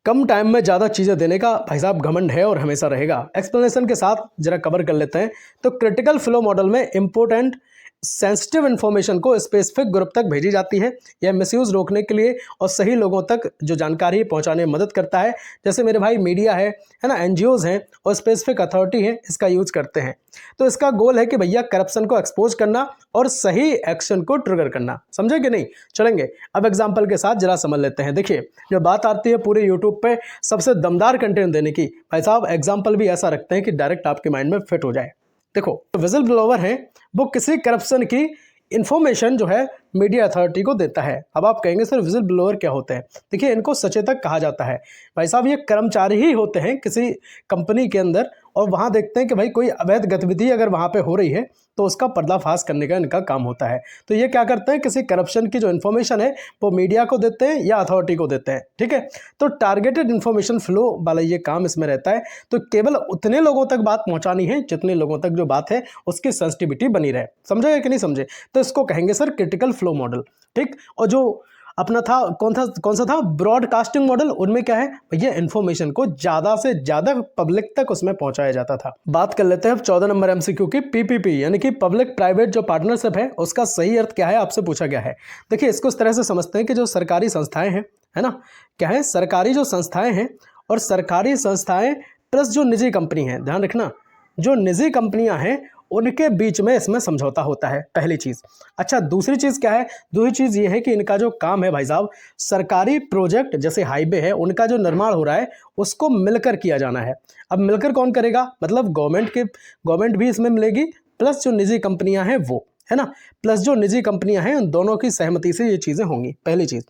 कम टाइम में ज़्यादा चीज़ें देने का भाई साहब घमंड है और हमेशा रहेगा। एक्सप्लेनेशन के साथ जरा कवर कर लेते हैं। तो क्रिटिकल फ्लो मॉडल में इंपॉर्टेंट सेंसिटिव इन्फॉर्मेशन को स्पेसिफिक ग्रुप तक भेजी जाती है, यह मिसयूज रोकने के लिए और सही लोगों तक जो जानकारी पहुंचाने में मदद करता है, जैसे मेरे भाई मीडिया है ना, एनजीओज हैं और स्पेसिफिक अथॉरिटी है, इसका यूज करते हैं। तो इसका गोल है कि भैया करप्शन को एक्सपोज करना और सही एक्शन को ट्रिगर करना, समझे कि नहीं। चलेंगे अब एग्जाम्पल के साथ जरा समझ लेते हैं। देखिए जब बात आती है पूरे यूट्यूब पे सबसे दमदार कंटेंट देने की, भाई साहब एग्जाम्पल भी ऐसा रखते हैं कि डायरेक्ट आपके माइंड में फिट हो जाए। देखो विजिल ब्लोवर है, वो किसी करप्शन की इन्फॉर्मेशन जो है मीडिया अथॉरिटी को देता है। अब आप कहेंगे सर विजिल ब्लोअर क्या होते हैं। देखिए इनको सचेतक कहा जाता है। भाई साहब ये कर्मचारी ही होते हैं किसी कंपनी के अंदर और वहाँ देखते हैं कि भाई कोई अवैध गतिविधि अगर वहाँ पे हो रही है तो उसका पर्दाफाश करने का इनका काम होता है। तो ये क्या करते हैं, किसी करप्शन की जो इन्फॉर्मेशन है वो मीडिया को देते हैं या अथॉरिटी को देते हैं, ठीक है। तो टारगेटेड इन्फॉर्मेशन फ्लो वाला ये काम इसमें रहता है। तो केवल उतने लोगों तक बात पहुँचानी है जितने लोगों तक जो बात है उसकी सेंसिटिविटी बनी रहे। समझे कि नहीं समझे। तो इसको कहेंगे सर क्रिटिकल फ्लो मॉडल, ठीक। और जो अपना था कौन सा था ब्रॉडकास्टिंग मॉडल, उनमें क्या है भैया इन्फॉर्मेशन को ज़्यादा से ज़्यादा पब्लिक तक उसमें पहुंचाया जाता था। बात कर लेते हैं अब 14 नंबर एमसीक्यू की, पीपीपी यानी कि पब्लिक प्राइवेट जो पार्टनरशिप है उसका सही अर्थ क्या है आपसे पूछा गया है। देखिए इसको इस तरह से समझते हैं कि जो सरकारी संस्थाएं हैं, है ना, क्या है सरकारी जो संस्थाएं हैं और सरकारी संस्थाएं प्लस जो निजी कंपनी हैं, ध्यान रखना जो निजी कंपनियां हैं उनके बीच में इसमें समझौता होता है, पहली चीज़। अच्छा दूसरी चीज़ क्या है, दूसरी चीज़ ये है कि इनका जो काम है भाई साहब सरकारी प्रोजेक्ट जैसे हाईवे है उनका जो निर्माण हो रहा है उसको मिलकर किया जाना है। अब मिलकर कौन करेगा, मतलब गवर्नमेंट भी इसमें मिलेगी प्लस जो निजी कंपनियां हैं वो, है ना, प्लस जो निजी कंपनियां हैं उन दोनों की सहमति से ये चीज़ें होंगी, पहली चीज़,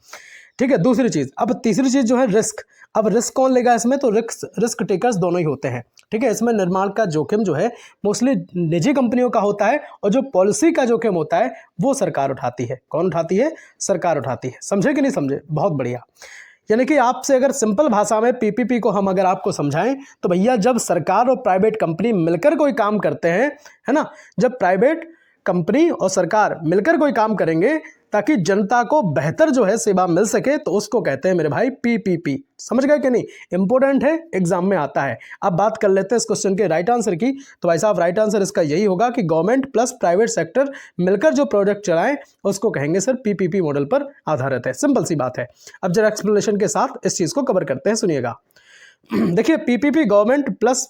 ठीक है। दूसरी चीज़, अब तीसरी चीज़ जो है रिस्क। अब रिस्क कौन लेगा इसमें, तो रिस्क टेकर्स दोनों ही होते हैं, ठीक है। इसमें निर्माण का जोखिम जो है मोस्टली निजी कंपनियों का होता है और जो पॉलिसी का जोखिम होता है वो सरकार उठाती है। कौन उठाती है, सरकार उठाती है। समझे कि नहीं समझे, बहुत बढ़िया। यानी कि आपसे अगर सिंपल भाषा में पीपीपी को हम अगर आपको समझाएं तो भैया जब सरकार और प्राइवेट कंपनी मिलकर कोई काम करते हैं, है ना, जब प्राइवेट कंपनी और सरकार मिलकर कोई काम करेंगे ताकि जनता को बेहतर जो है सेवा मिल सके, तो उसको कहते हैं मेरे भाई पीपीपी। समझ गए कि नहीं? इंपॉर्टेंट है, एग्जाम में आता है। अब बात कर लेते हैं इस क्वेश्चन के राइट आंसर की। तो भाई साहब राइट आंसर इसका यही होगा कि गवर्नमेंट प्लस प्राइवेट सेक्टर मिलकर जो प्रोजेक्ट चलाएं उसको कहेंगे सर पीपीपी मॉडल पर आधारित है। सिंपल सी बात है। अब जरा एक्सप्लेनेशन के साथ इस चीज को कवर करते हैं, सुनिएगा। देखिए, पीपीपी गवर्नमेंट प्लस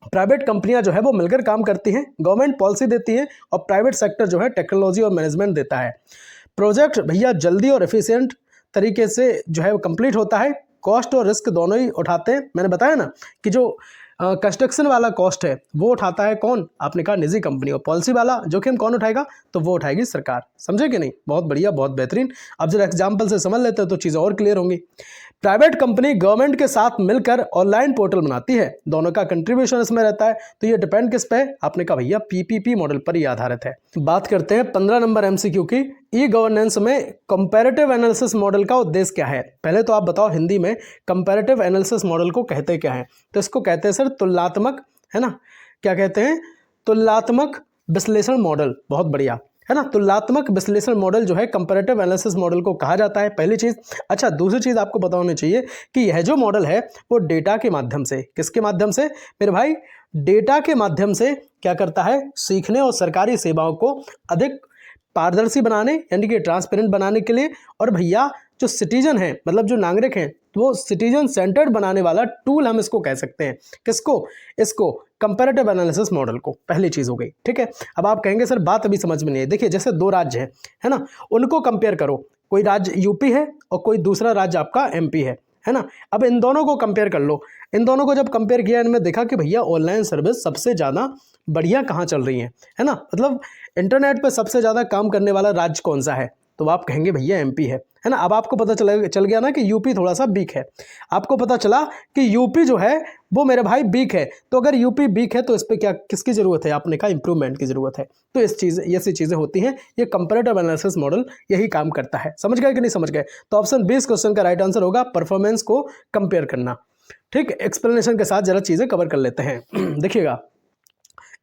प्राइवेट कंपनियां जो है वो मिलकर काम करती हैं। गवर्नमेंट पॉलिसी देती है और प्राइवेट सेक्टर जो है टेक्नोलॉजी और मैनेजमेंट देता है। प्रोजेक्ट भैया जल्दी और एफिशिएंट तरीके से जो है वो कंप्लीट होता है। कॉस्ट और रिस्क दोनों ही उठाते हैं। मैंने बताया ना कि जो कंस्ट्रक्शन वाला कॉस्ट है वो उठाता है कौन? आपने कहा निजी कंपनी। और पॉलिसी वाला जोखिम कौन उठाएगा? तो वो उठाएगी सरकार। समझे कि नहीं? बहुत बढ़िया, बहुत बेहतरीन। अब जरा एग्जाम्पल से समझ लेते हैं तो चीज़ें और क्लियर होंगी। प्राइवेट कंपनी गवर्नमेंट के साथ मिलकर ऑनलाइन पोर्टल बनाती है, दोनों का कंट्रीब्यूशन इसमें रहता है। तो ये डिपेंड किस पे? आपने कहा भैया पीपीपी मॉडल पर ही आधारित है। बात करते हैं 15 नंबर एमसीक्यू की। ई गवर्नेंस में कंपैरेटिव एनालिसिस मॉडल का उद्देश्य क्या है? पहले तो आप बताओ हिंदी में कंपैरेटिव एनालिसिस मॉडल को कहते क्या है? तो इसको कहते हैं सर तुलनात्मक, है ना? क्या कहते हैं? तुलनात्मक विश्लेषण मॉडल। बहुत बढ़िया, है ना? तुलनात्मक विश्लेषण मॉडल जो है कंपैरेटिव एनालिसिस मॉडल को कहा जाता है, पहली चीज। अच्छा, दूसरी चीज आपको पता होनी चाहिए कि यह जो मॉडल है वो डेटा के माध्यम से, किसके माध्यम से मेरे भाई? डेटा के माध्यम से क्या करता है? सीखने और सरकारी सेवाओं को अधिक पारदर्शी बनाने, यानी कि ट्रांसपेरेंट बनाने के लिए, और भैया जो सिटीजन है, मतलब जो नागरिक हैं, वो सिटीजन सेंटर्ड बनाने वाला टूल हम इसको कह सकते हैं। किसको? इसको कंपैरेटिव एनालिसिस मॉडल को। पहली चीज हो गई, ठीक है। अब आप कहेंगे सर बात अभी समझ में नहीं है। देखिए, जैसे दो राज्य है ना, उनको कंपेयर करो। कोई राज्य यूपी है और कोई दूसरा राज्य आपका एमपी है ना। अब इन दोनों को कंपेयर कर लो। इन दोनों को जब कंपेयर किया, इनमें देखा कि भैया ऑनलाइन सर्विस सबसे ज़्यादा बढ़िया कहाँ चल रही है ना। मतलब इंटरनेट पे सबसे ज़्यादा काम करने वाला राज्य कौन सा है? तो आप कहेंगे भैया एमपी है ना। अब आपको पता चल गया ना कि यूपी थोड़ा सा वीक है। आपको पता चला कि यूपी जो है वो मेरे भाई वीक है। तो अगर यूपी वीक है तो इस पर क्या, किसकी ज़रूरत है? आपने कहा इंप्रूवमेंट की ज़रूरत है। तो ऐसी चीज़ें होती हैं। ये कंपैरेटिव एनालिसिस मॉडल यही काम करता है। समझ गए कि नहीं समझ गए? तो ऑप्शन 20 क्वेश्चन का राइट आंसर होगा परफॉर्मेंस को कंपेयर करना। ठीक, एक्सप्लेनेशन के साथ जरा चीज़ें कवर कर लेते हैं। देखिएगा,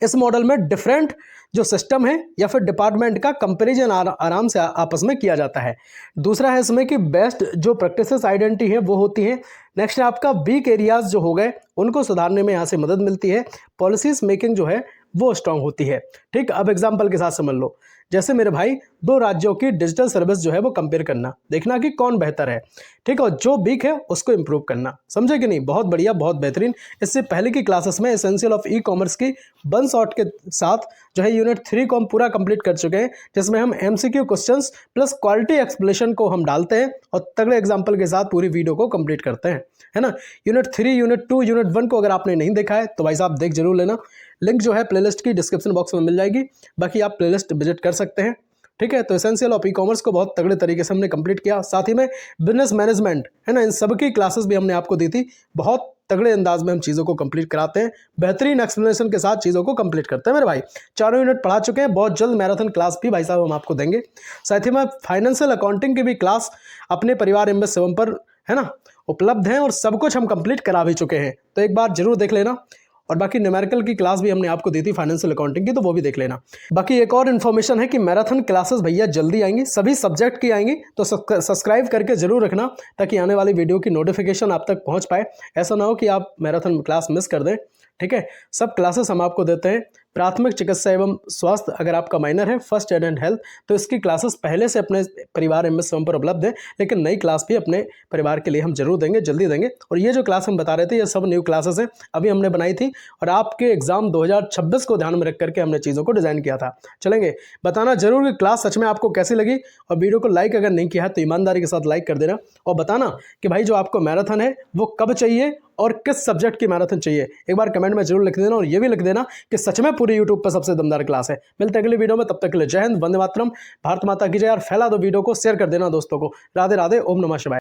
इस मॉडल में डिफरेंट जो सिस्टम है या फिर डिपार्टमेंट का कंपैरिजन आराम से आपस में किया जाता है। दूसरा है इसमें कि बेस्ट जो प्रैक्टिसेस आइडेंटिटी है वो होती है। नेक्स्ट है आपका वीक एरियाज जो हो गए उनको सुधारने में यहाँ से मदद मिलती है। पॉलिसीज मेकिंग जो है वो स्ट्रांग होती है। ठीक, अब एग्जाम्पल के साथ समझ लो। जैसे मेरे भाई दो राज्यों की डिजिटल सर्विस जो है वो कंपेयर करना, देखना कि कौन बेहतर है। ठीक, और जो वीक है उसको इंप्रूव करना। समझे कि नहीं? बहुत बढ़िया, बहुत बेहतरीन। इससे पहले की क्लासेस में एसेंशियल ऑफ ई कॉमर्स की 1 शॉट के साथ जो है यूनिट 3 को हम पूरा कंप्लीट कर चुके हैं, जिसमें हम MCQ questions plus quality explanation को हम डालते हैं और तगड़े एग्जाम्पल के साथ पूरी वीडियो को कंप्लीट करते हैं, है ना। यूनिट 3, यूनिट 2, यूनिट 1 को अगर आपने नहीं देखा है तो भाई साहब देख जरूर लेना। लिंक जो है प्लेलिस्ट की डिस्क्रिप्शन बॉक्स में मिल जाएगी। बाकी आप प्लेलिस्ट विजिट कर सकते हैं। ठीक है, तो एसेंशियल ऑफ ई कॉमर्स को बहुत तगड़े तरीके से हमने कंप्लीट किया। साथ ही में बिजनेस मैनेजमेंट, है ना, इन सब की क्लासेस भी हमने आपको दी थी। बहुत तगड़े अंदाज में हम चीज़ों को कंप्लीट कराते हैं, बेहतरीन एक्सप्लेनेशन के साथ चीज़ों को कंप्लीट करते हैं मेरे भाई। 4 यूनिट पढ़ा चुके हैं। बहुत जल्द मैराथन क्लास भी भाई साहब हम आपको देंगे। साथ ही में फाइनेंशियल अकाउंटिंग की भी क्लास अपने परिवार एमएस 7 पर, है ना, उपलब्ध हैं और सब कुछ हम कंप्लीट करा भी चुके हैं। तो एक बार जरूर देख लेना। और बाकी न्यूमेरिकल की क्लास भी हमने आपको दी थी फाइनेंशियल अकाउंटिंग की, तो वो भी देख लेना। बाकी एक और इन्फॉर्मेशन है कि मैराथन क्लासेस भैया जल्दी आएंगी, सभी सब्जेक्ट की आएंगी। तो सब्सक्राइब करके जरूर रखना ताकि आने वाली वीडियो की नोटिफिकेशन आप तक पहुंच पाए। ऐसा ना हो कि आप मैराथन क्लास मिस कर दें। ठीक है, सब क्लासेस हम आपको देते हैं। प्राथमिक चिकित्सा एवं स्वास्थ्य, अगर आपका माइनर है फर्स्ट एड एंड हेल्थ, तो इसकी क्लासेस पहले से अपने परिवार एमएस 7 पर उपलब्ध है, लेकिन नई क्लास भी अपने परिवार के लिए हम जरूर देंगे, जल्दी देंगे। और ये जो क्लास हम बता रहे थे ये सब न्यू क्लासेस हैं, अभी हमने बनाई थी और आपके एग्जाम 2026 को ध्यान में रख करके हमने चीज़ों को डिज़ाइन किया था। चलेंगे, बताना जरूर कि क्लास सच में आपको कैसी लगी। और वीडियो को लाइक अगर नहीं किया है तो ईमानदारी के साथ लाइक कर देना और बताना कि भाई जो आपको मैराथन है वो कब चाहिए और किस सब्जेक्ट की मैराथन चाहिए। एक बार कमेंट में जरूर लिख देना और ये भी लिख देना कि सच में पूरी यूट्यूब पर सबसे दमदार क्लास है। मिलते हैं अगली वीडियो में, तब तक के लिए जय हिंद, वंदे मातरम, भारत माता की जय। यार फैला दो वीडियो को, शेयर कर देना दोस्तों को। राधे राधे, ओम नमः शिवाय।